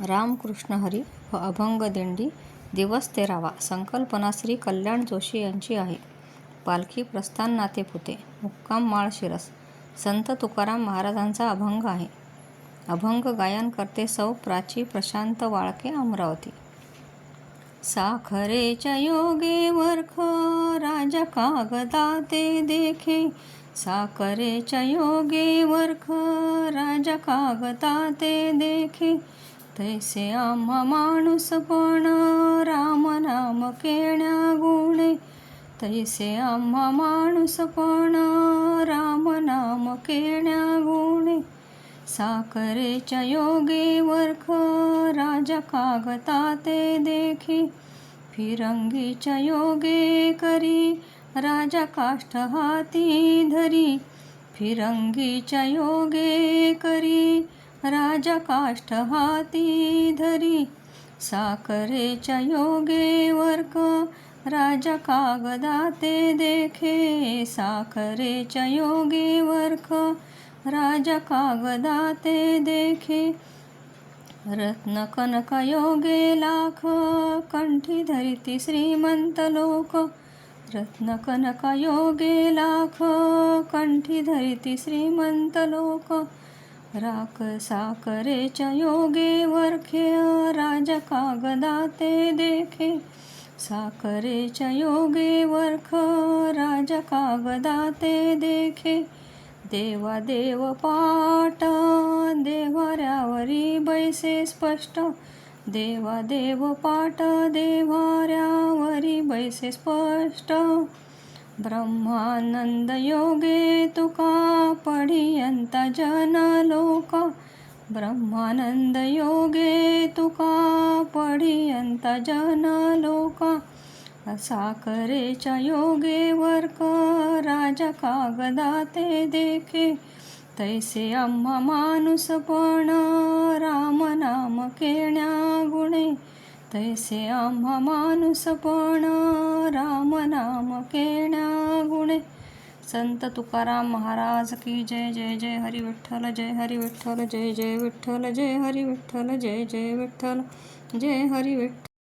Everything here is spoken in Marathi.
रामकृष्ण हरी व अभंग दिंडी दिवस 13वा. संकल्पना श्री कल्याण जोशी यांची आहे. पालखी प्रस्थान नातेपुते, मुक्काम माळशिरस. संत तुकाराम महाराजांचा अभंग आहे. अभंग गायन करते सौ प्राची प्रशांत वाळके, अमरावती. साखरेच्या योगे वरख राजा कागदा ते देखे. साखरेच्या योगे वरख राजा कागदा ते देखे. तैसे आम्हा माणूस पण राम नाम केण्या गुणे. तैसे आम्हा माणूस पण राम नाम केण्या गुणे. साखरेच्या योगे वरख राजा कागदा ते देखी. फिरंगीच्या योगे करी राजा काष्ठ हाती धरी. फिरंगीच्या योगे करी राजा काष्ठ हाती धरी. साखरेच्या योगे वरख राजा कागदा ते देखे. साखरेच्या योगे वरख राजा कागदा ते देखे. रत्न कनक योगे लाख कंठी धरिती श्रीमंत लोक. रत्न कनक योगे लाख कंठी धरिती श्रीमंत लोक. राख साखरेच्या योगे वरखे राजा कागदा ते देखे. साखरेच्या योगे वरख राजा कागदा ते देखे. देवा देव पाट देव्हाऱ्यावरी बैसे स्पष्ट. देवा देव पाट देव्हाऱ्यावरी बैसे स्पष्ट. ब्रह्मानंद योगे तुका पढियंता जन लोक. ब्रह्मानंद योगे तुका पढियंता जन लोक. साखरेच्या योगे वरख राजा कागदा ते देखे. तैसे आम्हा माणूस पण राम नाम केण्या गुणे. तैसे आम्हा माणूस पण राम नाम केण्या गुणे. संत तुकाराम महाराज की जय. जय जय हरी विठ्ठल, जय हरी विठ्ठल, जय जय विठ्ठल, जय हरी विठ्ठल, जय जय विठ्ठल, जय हरी विठ्ठल.